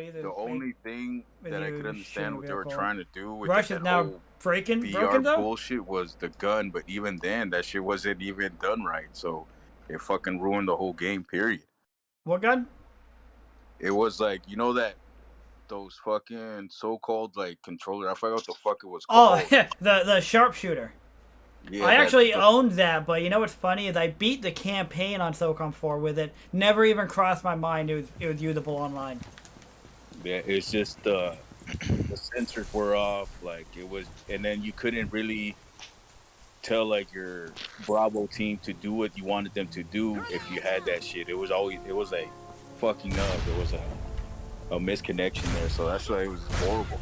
either. The only thing that I could understand what they were trying to do with Rush is that now whole broken VR though. bullshit was the gun, but even then, that shit wasn't even done right. So it fucking ruined the whole game. Period. What gun? It was like, you know that those fucking so-called like controller. I forgot what the fuck it was Oh, called. the sharpshooter. Yeah, I actually owned that, but you know what's funny is I beat the campaign on Socom 4 with it. Never even crossed my mind it was usable online. Yeah, it's just the sensors were off. Like it was, and then you couldn't really tell like your Bravo team to do what you wanted them to do if you had that shit. It was like fucking up. There was a misconnection there, so that's why it was horrible.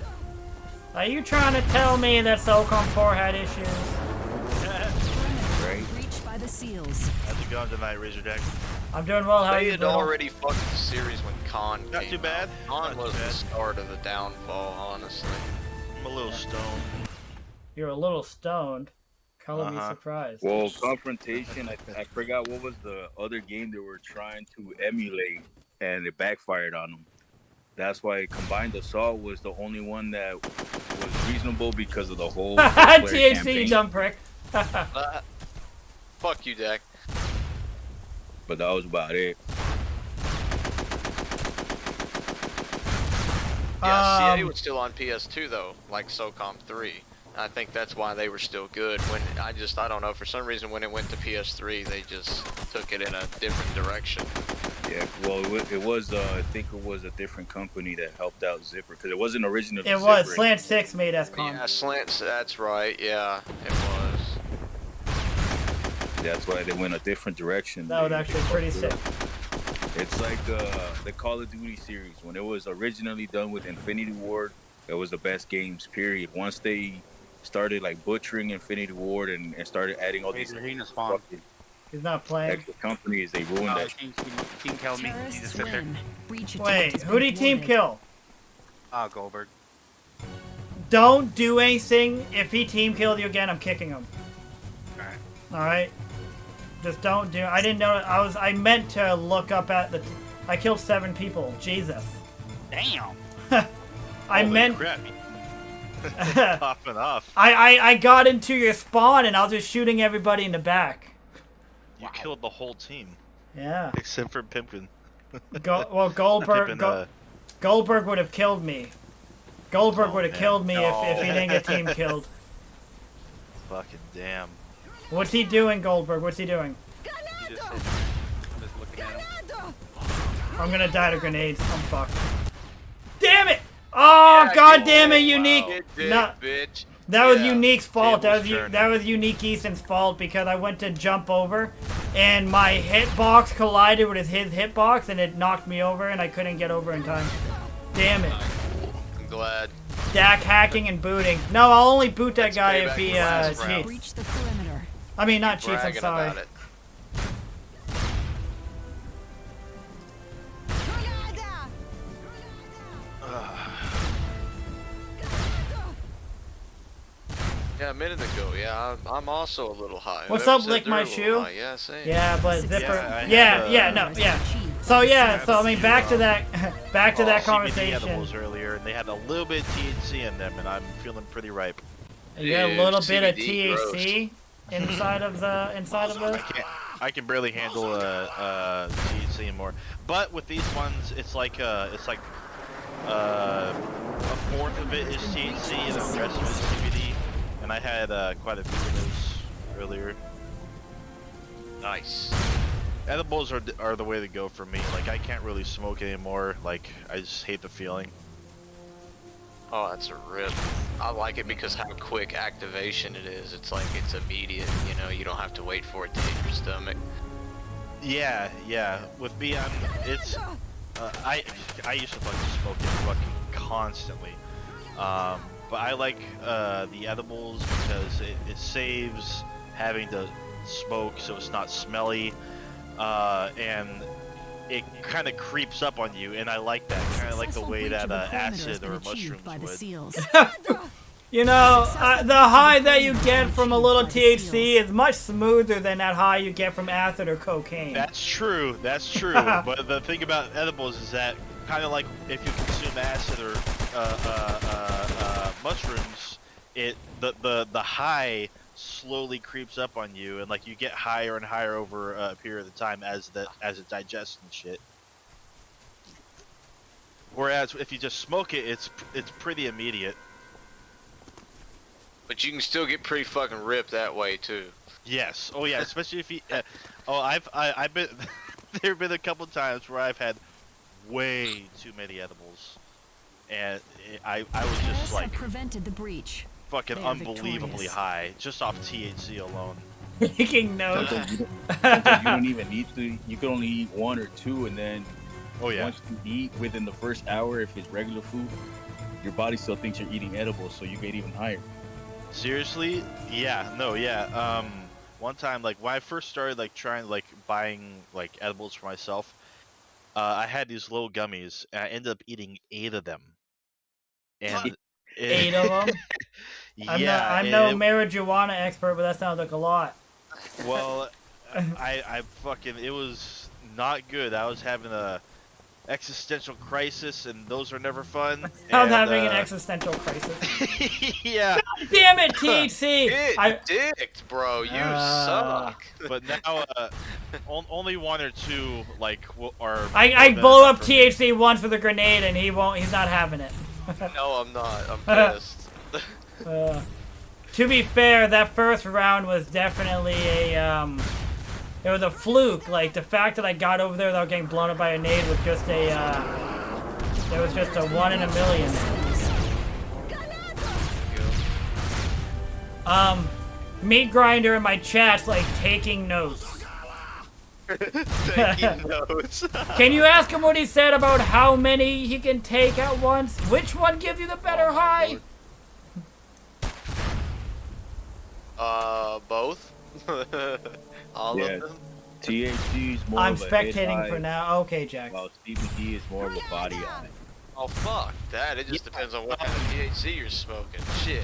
Are you trying to tell me that Socom 4 had issues? Right? Reached by the seals. How's it going tonight, Razordeck? I'm doing well. How are They you had doing? already fucked the series when Khan Not came too bad. out. Khan Not was too the bad. start of the downfall, honestly. I'm a little stoned. You're a little stoned. Color me surprised. Well, Confrontation, I forgot what was the other game they were trying to emulate, and it backfired on them. That's why Combined Assault was the only one that was reasonable because of the whole THC, campaign. dumb prick. Fuck you, Dak. But that was about it. Yeah, CA was still on PS2 though, like SOCOM 3. I think that's why they were still good. When I don't know, for some reason when it went to PS3, they just took it in a different direction. Yeah, well, it was, I think it was a different company that helped out Zipper, because it wasn't originally It Zipper. was Slant 6 made SCOM. Yeah, Slants, that's right, yeah, it was. That's why they went a different direction. That was actually pretty sick. It's like the Call of Duty series. When it was originally done with Infinity Ward, it was the best games, period. Once they started like butchering Infinity Ward and started adding all these He's not playing. extra companies, they ruined that. Team killed me. He just sit there. Wait, who did team kill? Goldberg. Don't do anything. If he team killed you again, I'm kicking him. Alright. Alright? Just don't do. I didn't know. I meant to look up at the. I killed 7 people. Jesus. Damn. I meant. Crap. Popping off. I got into your spawn and I was just shooting everybody in the back. You killed the whole team. Yeah. Except for Pimpkin. Goldberg. Goldberg would have killed me. Goldberg would have killed me if he didn't get team killed. Fucking damn. What's he doing, Goldberg? What's he doing? He just sits just looking at him. I'm gonna die to grenades. I'm fucked. Damn it! Oh, god damn it, Unique! No, bitch. that was Unique's fault. Table's That was Unique Eason's fault because I went to jump over and my hitbox collided with his hitbox and it knocked me over and I couldn't get over in time. Damn it. I'm glad. Dak hacking and booting. No, I'll only boot that Let's guy pay if back he the last round. cheats. Breach the perimeter. I mean, not cheats, I'm Bragging sorry. about it. Yeah, a minute ago. Yeah, I'm also a little high. What's Whoever up, said Lick they're My a little Shoe? high. Yeah, same. Yeah, but Zipper. Yeah, So I mean, back to that CBD conversation. edibles earlier, and they had a little bit of THC in them, and I'm feeling pretty ripe. You got a Dude, little bit of CBD THC inside of this. I can barely handle THC anymore. But with these ones, it's like a fourth of it is THC and the rest of it is CBD. And I had quite a few of those earlier. Nice. Edibles are the way to go for me. Like I can't really smoke anymore. Like I just hate the feeling. Oh, that's a rip. I like it because how quick activation it is. It's like it's immediate. You know, you don't have to wait for it to hit your stomach. Yeah. With me, it's I used to fucking smoke it fucking constantly. But I like the edibles because it saves having to smoke so it's not smelly, and it kind of creeps up on you, and I like that. Kind of like the way that acid or mushrooms would. You know, the high that you get from a little THC is much smoother than that high you get from acid or cocaine. That's true. But the thing about edibles is that kind of like if you consume acid or mushrooms, the high slowly creeps up on you, and like you get higher and higher over a period of time as it digests and shit. Whereas if you just smoke it, it's pretty immediate. But you can still get pretty fucking ripped that way too. Yes. Oh yeah. Especially if you. I've been. There have been a couple times where I've had way too many edibles, and I was just like prevented the breach. fucking They're unbelievably victorious. high just off THC alone. Taking notes. Sometimes you don't even need to. You can only eat 1 or 2, and then Oh yeah. once you eat within the first hour, if it's regular food, your body still thinks you're eating edibles, so you get even higher. Seriously? Yeah. No. Yeah. One time, like when I first started like trying like buying like edibles for myself, I had these little gummies, and I ended up eating 8 of them. And 8 of them. yeah. I'm and no it- marijuana expert, but that sounds like a lot. Well, I fucking, it was not good. I was having a existential crisis, and those are never fun. I'm and, having an existential crisis. yeah, Damn it, THC! Get I, dicked, bro. You Ah. suck. but now only 1 or 2 like are. I blow up THC once with a grenade, and he's not having it. No, I'm not. I'm pissed. To be fair, that first round was definitely it was a fluke. Like, the fact that I got over there without getting blown up by a nade was just it was just a 1 in a million. Meat Grinder in my chat's like taking notes. Taking notes. Can you ask him what he said about how many he can take at once? Which one gives you the better high? Both. All Yeah. of them. THC is more I'm of a head spectating high, for now. Okay, Jack. while CBD is more of a body high. Oh fuck that! It just depends on what kind of THC you're smoking. Shit.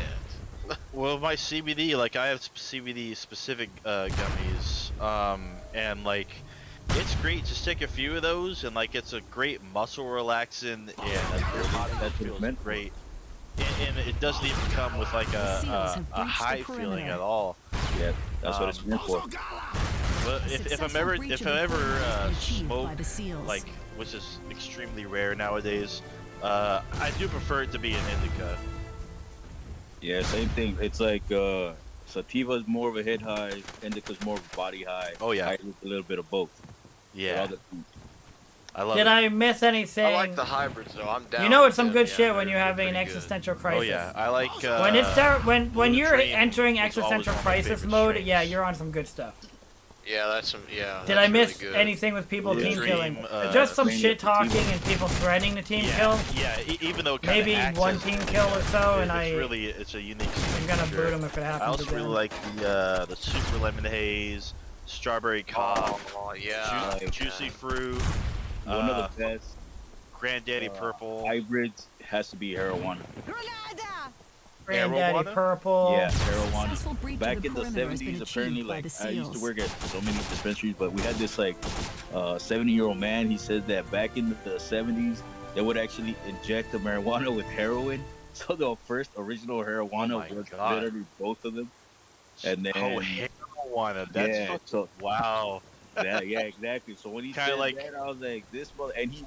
Well, my CBD, like I have CBD specific gummies, and like it's great. Just take a few of those, and like it's a great muscle relaxant, and your body That's what feels it's meant for. great. And it doesn't even come with like Seals a have breached the high feeling perimeter. at all. Yeah, that's what it's meant for. But if Successful I'm breach if of I the ever perimeter has been achieved smoke, by the seals. like which is extremely rare nowadays, I do prefer it to be an indica. Yeah, same thing. It's like sativa is more of a head high, indica is more of a body high. Oh, yeah. I use a little bit of both. Yeah, Other- I love Did it. I miss anything? I like the hybrids though. I'm down. You know with it's some them, good yeah, shit when they're- you're they're having an pretty good. existential Oh crisis. yeah, I like. When it's when Blue you're Dream entering was always existential one of my crisis favorite mode, strains. yeah, you're on some good stuff. Yeah, that's some. Yeah. Did that's I miss really good. anything with people Yeah. team Dream, killing? mainly Just some the shit talking team. and people threatening the team yeah, kill. Yeah, even though it kinda Maybe acts one as team an kill or indica, so, it- and it's a unique. I'm gonna signature. boot him if it I happens also again. really like the super lemon haze, strawberry cough, Oh yeah. juicy fruit, One of the best granddaddy purple. hybrids has to be marijuana. Granddaddy Marijuana? Purple. Yeah, Successful marijuana. breach of Back the in the perimeter has been 70s, apparently, achieved by like, the I used to seals. work at so many dispensaries, but we had this, like, 70-year-old man. He said that back in the 70s, they would actually inject the marijuana with heroin. So the first original marijuana Oh my was God. literally both of them. And then, marijuana. That's yeah, so wow. that, yeah, exactly. So when he Kinda said like- that, I was like, this mother, and he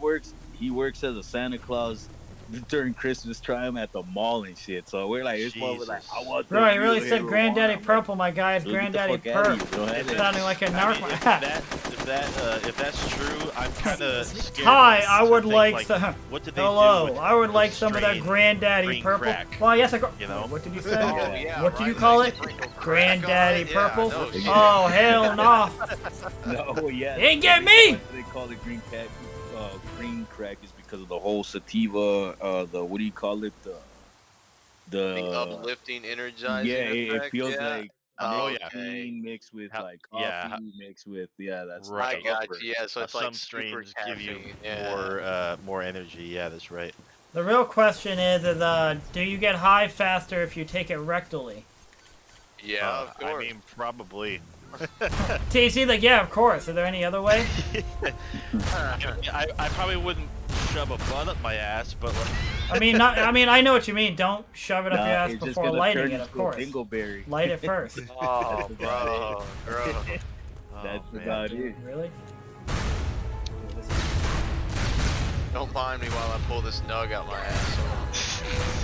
works as a Santa Claus during Christmas time at the mall and shit. So we're like, this mother was like, I want the Bro, he really real said marijuana. Granddaddy I'm like, Purple, my guy. It's "Look, get the Granddaddy fuck outta Purp. here, bro." It's sounding like a I mean, narc. if that's true, I'm kind of scared. Hi, I to would think, like some. What did they Hello, do with I would the like some of that strain Granddaddy green Purple. crack, Well, yes, I go. you know? What did you Oh say? yeah. What do you right, call like it? sprinkle crack on Granddaddy it. Yeah, Purple? no shit. Oh, hell no. No, yeah. You ain't get me! They call it green crack is because of the whole sativa, the what do you call it? The The uplifting, energizing. yeah, it effect, feels yeah. like Oh, yeah. caffeine mixed with How- like coffee yeah. mixed with that's Right. I the got upper. you. Yeah, so it's some like super strains give you caffeine. Yeah. more energy. Yeah, that's right. The real question is do you get high faster if you take it rectally? Yeah, of course. I mean, probably. TC, like, yeah, of course. Is there any other way? I probably wouldn't shove a bud up my ass, but like, I mean, not. I mean, I know what you mean. Don't shove it up Nah, your ass it's just before gonna lighting turn it, of into a course. dingleberry. Light it first. Oh, That's about bro. That's oh, man. about it. Really? Don't mind me while I pull this nug out my ass.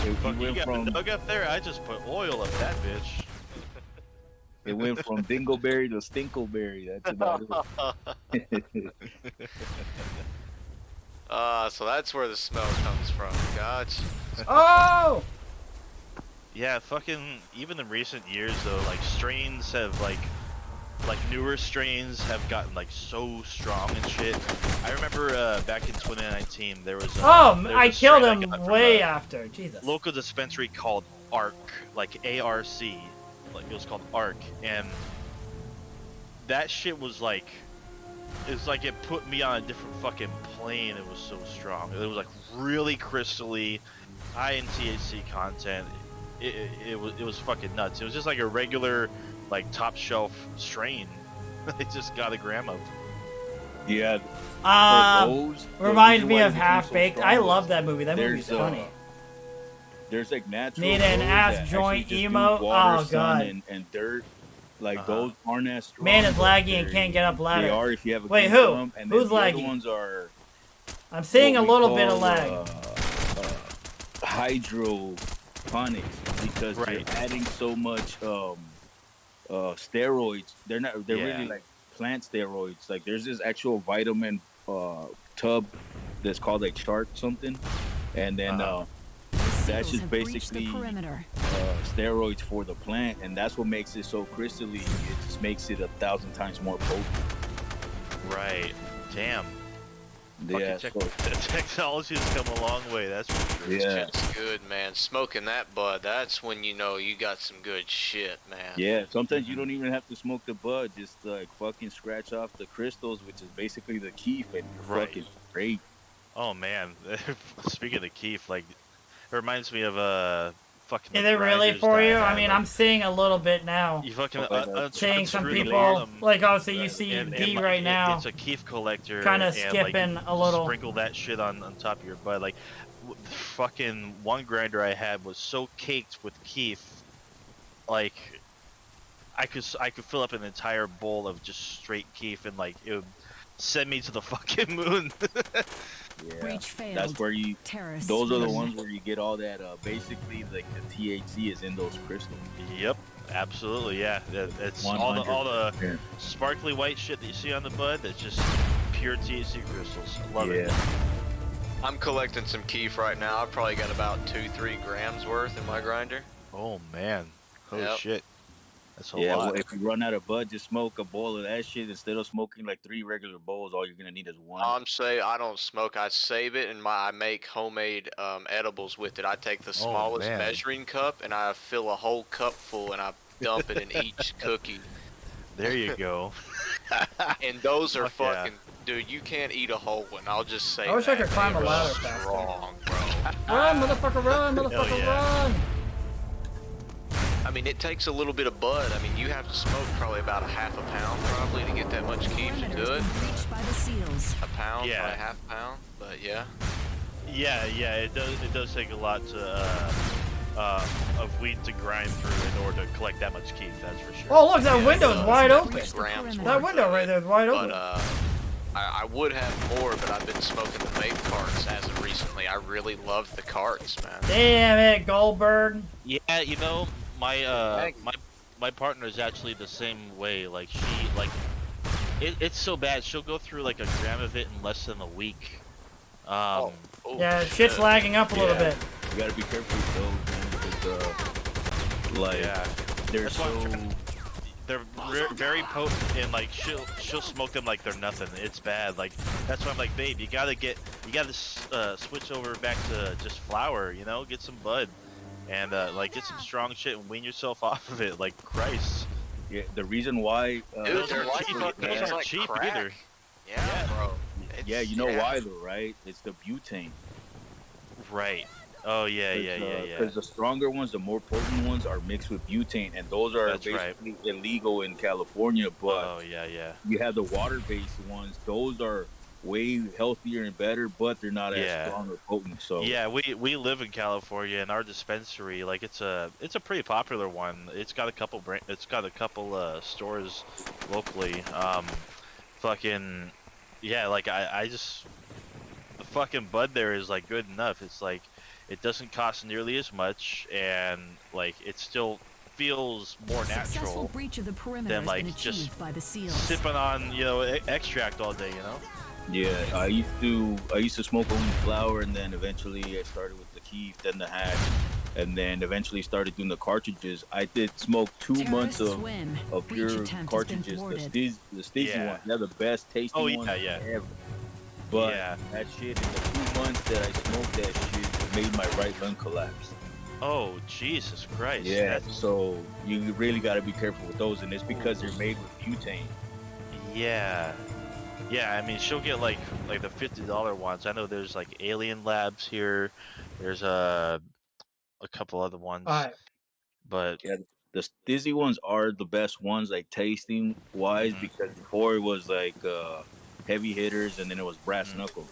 It Fuck, you went got from the dug up there? I just put oil up that bitch. it went from dingleberry to stinkleberry. That's about it. So that's where the smell comes from. Gotcha. Oh! Yeah, fucking, even in recent years though, like strains have like newer strains have gotten like so strong and shit. I remember back in 2019 there was Oh, there was I a killed strain I him got from way a after. Jesus. local dispensary called ARC, like ARC, like it was called ARC, and that shit was like, it's like it put me on a different fucking plane. It was so strong. It was like really crystally, high in THC content. It was fucking nuts. It was just like a regular, like top shelf strain. I just got a gram of. Yeah. For those, the Reminds reason me why of it became Half so Baked. strong I was love that movie. That movie's there's, funny. There's like natural Need an grows ass that joint actually just emo? do water, Oh, sun, God. and dirt. Like those aren't as strong. Man is but laggy and can't get up ladder. They are if you have a Wait, good who? thumb, and Who's then the laggy? other ones are I'm seeing a what we little bit of call, lag. hydroponics because Right. they're adding so much steroids. They're not. They're Yeah. really like plant steroids. Like there's this actual vitamin tub that's called like shark something, and then that's Seals just have breached the basically perimeter. steroids for the plant, and that's what makes it so crystally. It just makes it 1,000 times more potent. Right. Damn. Yeah, Fucking so, technology has come a long way. That's for sure. yeah, Shit's good, man. Smoking that bud, that's when you know you got some good shit, man. yeah. Sometimes you don't even have to smoke the bud; just like fucking scratch off the crystals, which is basically the keef, and you're Right. fucking great. Oh man. Speaking of Keith, like, it reminds me of fucking. Is the it really grinders for that you? I I had, meing, like, I'm seeing a little bit now. you fucking Seeing some unscrew the people, bottom. like, oh, so you Right. see And, D like, right now. It's a Keef collector. Kinda and, skipping like, a little. Sprinkle that shit on top of your butt. Like, the fucking one grinder I had was so caked with Keef, like, I could fill up an entire bowl of just straight Keef, and like it would send me to the fucking moon. Yeah, Breach failed. that's where you. Terrorists Those are the win. ones where you get all that. Basically, like the THC is in those crystals. Yep, absolutely, yeah. It's all the 100%. sparkly white shit that you see on the bud. That's just pure THC crystals. Love it. Yeah. I'm collecting some keef right now. I've probably got about 2-3 grams worth in my grinder. Oh man, holy Yep. shit, that's a Yeah, lot. well, if you run out of bud, just smoke a bowl of that shit instead of smoking like 3 regular bowls. All you're gonna need is one. I don't smoke. I save it and I make homemade edibles with it. I take the smallest man. measuring cup and I fill a whole cup full and I dump it in each cookie. There you go. And those are Fuck yeah. fucking, dude. You can't eat a whole one. I'll just say. I wish I that. could climb They a are ladder faster. strong, bro. Run, motherfucker, run, motherfucker, yeah. run! I mean, it takes a little bit of bud. I mean, you have to smoke probably about a half a pound probably to get that much keef Perimeter into it. has been breached by the seals. A pound, Yeah. probably half a pound. But yeah. Yeah, it does take a lot to of weed to grind through in order to collect that much keef. That's for sure. Oh, look, that Yeah, window's it wide does. open. Breach the Grams perimeter. That worth window of right it. there is wide open. But I would have more, but I've been smoking the vape carts as of recently. I really love the carts, man. Damn it, Goldberg. Yeah, you know, my partner is actually the same way. Like she it's so bad. She'll go through like a gram of it in less than a week. Oh, Yeah, shit's shit. lagging up a little Yeah. bit. You gotta be careful with those, man, because like Yeah, they're That's why I'm so. they're very potent, and like she'll smoke them like they're nothing. It's bad. Like that's why I'm like, babe, you gotta switch over back to just flower. You know, get some bud, and like get some strong shit and wean yourself off of it. Like Christ. Yeah, the reason why. Dude, Those they're aren't like cheap. fucking- Those it's aren't like cheap crack. either. Yeah, bro. Yeah, you know why though, right? It's the butane. Right. Oh yeah. Because the stronger ones, the more potent ones, are mixed with butane, and those are That's right. basically illegal in California. But Oh yeah. you have the water-based ones; those are way healthier and better, but they're not as Yeah. strong or potent. So Yeah, we live in California, and our dispensary, like it's a pretty popular one. It's got a couple stores locally. Fucking yeah, like I just the fucking bud there is like good enough. It's like it doesn't cost nearly as much, and like it still feels more Successful natural breach of the perimeter than has like been just achieved by the SEALs. sipping on extract all day. yeah, I used to smoke only flower, and then eventually I started with the keef, then the hash, and then eventually started doing the cartridges. I did smoke 2 months Terrorists win. of Breach pure attempt has been cartridges. thwarted. The Stizzy Yeah. ones, they're the best tasting Oh, yeah, ones yeah. ever. But Yeah. that shit, in the 2 months that I smoked that shit, it made my right lung collapse. Oh Jesus Christ! Yeah, That's- so you really got to be careful with those, and it's because they're made with butane. Yeah. Yeah, I mean, she'll get like the $50 ones. I know there's like Alien Labs here. There's a couple other ones, Alright. but Yeah, the Stizzy ones are the best ones, like tasting wise, Mhm. because before it was like heavy hitters, and then it was brass Mhm. knuckle.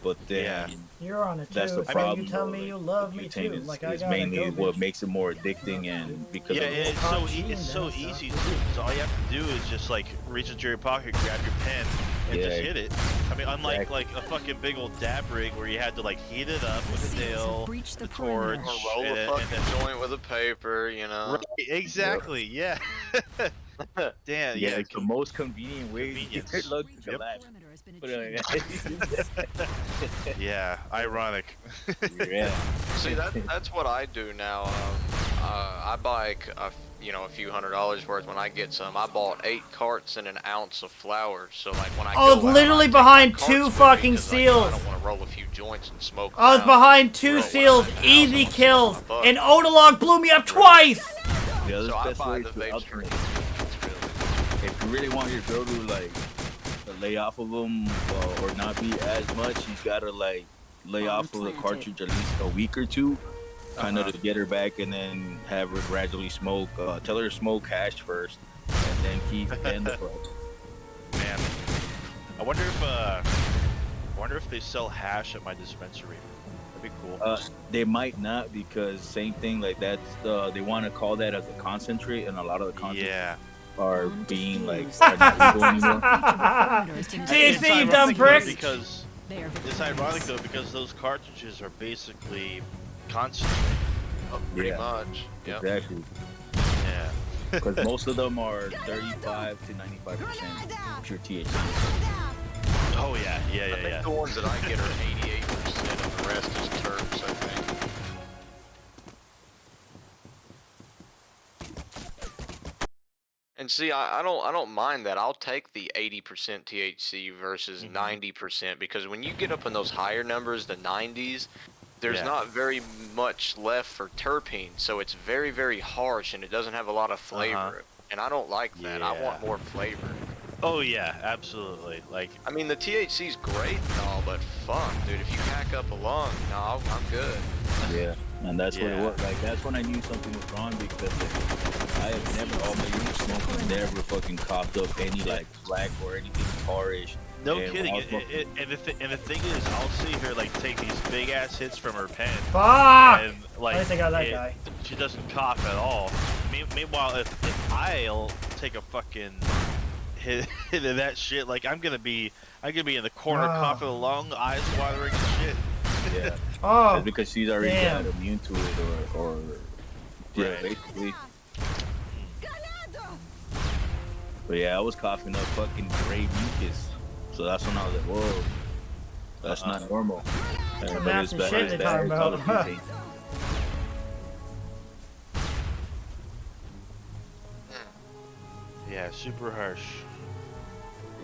But then Yeah. You're on it that's too, the so problem. you tell though, me like, you love the me butane too. Like I is gotta mainly go, what bitch. makes it more addicting, and because yeah, of and it's so easy too. 'Cause all you have to do is just like reach into your pocket, grab your pen, and just Yeah. hit it. I mean, unlike Exactly. like a fucking big old dab rig where you had to like heat it up with a SEALs have nail, breached the the torch, perimeter. Or roll and a then- fucking joint with a paper, you know. Right, exactly. Yeah. Damn. Yeah, Yeah. it's the most convenient way to get your Convenience. lung Breach to of the collapse. perimeter has been But, achieved. Yeah. Ironic. yeah, See, that's what I do now. I buy a few $100s worth when I get some. I bought 8 carts and an ounce of flour. So like when I I was go out, literally I take my behind carts 2 with me fucking 'cause, like, seals. I don't want to roll a few joints and smoke. I was them out. behind 2 Right, when I'm seals, at the house, easy I wanna smoke kills, my butt. and Odalog blew me up twice! yeah. That's So the I best buy way the to vape alternate. straight. If you really want your girl to like lay off of them or not be as much, you gotta like lay Bomb off of the planted. cartridge at least a week or two, kind of Uh-huh. to get her back, and then have her gradually smoke. Tell her to smoke hash first, and then keep then the fuck. Man, I wonder if they sell hash at my dispensary. That'd be cool. They might not, because same thing, like that's they want to call that as a concentrate, and a lot of the concentrates Yeah. are Bomb being like defused. are not legal anymore. THC, you ironic dumb though prick! Because They are it's ironic victorious. though because those cartridges are basically concentrate. Pretty Yeah. much. Yep. Exactly, Yeah. because most of them are 35 to 95% pure THC. Oh yeah. Yeah. I Yeah. think Yeah. the ones that I get are 88%, and the rest is terps, I think. And see, I don't mind that. I'll take the 80% THC versus Mhm. 90%, because when you get up in those higher numbers, the 90s, there's Yeah. not very much left for terpene, so it's very, very harsh, and it doesn't have a lot of flavor. And I don't like that. I want Yeah. more flavor. Oh yeah. Absolutely. Like. I mean, the THC's great and all, but fuck, dude, if you hack up a lung, no, I'm good. Yeah, and that's what it Yeah. was. Like that's when I knew something was wrong, because like, I have never all my years smoking never fucking coughed up any like black or anything tarish. No And when kidding. I was smoking- And the thing is, I'll see her like take these big ass hits from her pen, Fuck! and like At least I got that guy. she doesn't cough at all. Meanwhile, if I'll take a fucking hit of that shit, like I'm gonna be in the corner Ah. coughing along, eyes watering and shit. Yeah, Oh, that's because she's already damn. got immune to it, or yeah, Right. basically. But yeah, I was coughing up fucking gray mucus, so that's when I was like, whoa, that's not normal. Some But nasty it's shit bad. they're talking It's all the about. butane. Yeah, super harsh.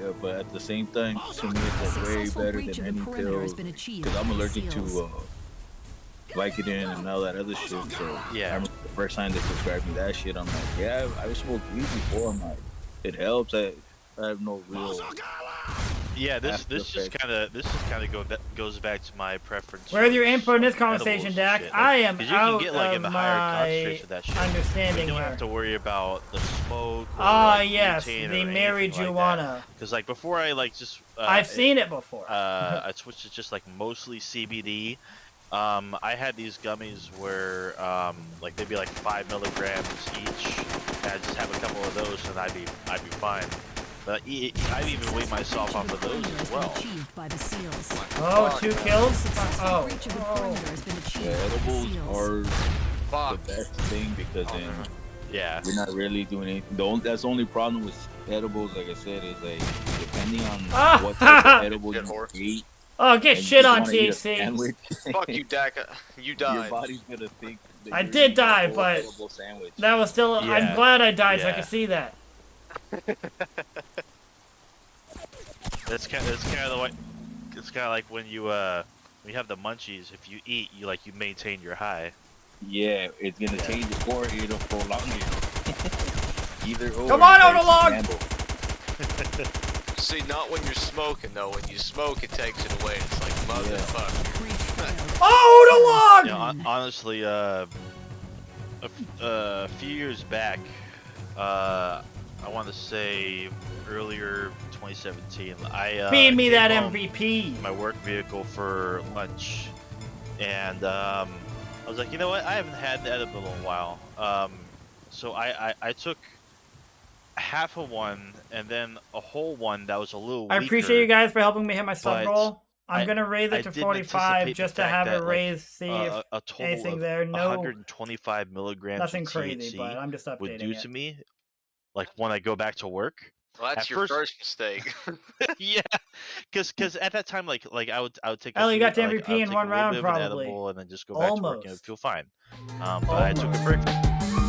Yeah, but at the same time, to me, it's like way Successful better breach than of the any perimeter has pills, been achieved because I'm by the allergic SEALs. to Vicodin and all that other shit. So Yeah. I remember the first time they prescribed me that shit, I'm like, yeah, I smoked weed before. I'm like, it helps. I have no real Yeah, this After just kind of goes back to my preference. Where's your for input in this edibles conversation, and Dak? shit. I am 'cause you can out get like in of the higher concentration my of that shit. You understanding don't here. have to worry about the smoke. Or, Ah, like, yes, butane the or anything like marijuana. Because like before, I like just I've seen it before. I switched to just like mostly CBD. I had these gummies where like they'd be like 5 milligrams each, and I'd just have a couple of those, and I'd be fine. But I've even weighed myself off of those as well. Achieved by the seals. Oh, 2 kills? Successful Oh. breach of the perimeter has been achieved Yeah, by the edibles seals. are the Fuck. best thing because then Yeah. you're not really doing anything. That's the only problem with edibles, like I said, is like depending on Ah! what type of edible Shit you whore. eat. Oh, get and shit you on wanna eat a THC. sandwich, Fuck you, Dak. You Your died. body's gonna think that I you're did eating a die, whole but edible sandwich. That was still. I'm Yeah. glad I died so I Yeah. could see that. It's kind of the way. It's kind of like when you have the munchies. If you eat, you maintain your high. Yeah, it's gonna change your core. It'll prolong it. Either or. Come on, it's like Odalog! gamble. See, not when you're smoking though. When you smoke, it takes it away. It's like motherfucker. Breach failed. Oh, the You log! know, honestly, a few years back, I want to say earlier 2017, I Feed me came that home MVP. in my work vehicle for lunch, and I was like, you know what? I haven't had the edible in a while. So I took half of one and then a whole one that was a little I weaker. appreciate you guys for helping me hit my sub but goal. I'm I- gonna raise I it to didn't 45 anticipate the just to fact have it that, like, raised. See if a total anything of there. No, 125 milligrams nothing of crazy, THC but I'm just would updating do it. to me, like when I go back to work. Well, that's At your first- first mistake. Yeah, because at that time, like I would take. Ellie, you got the I MVP would in take one a little round, bit of an probably. edible and then just go back to work and Almost. feel fine. But I took a break.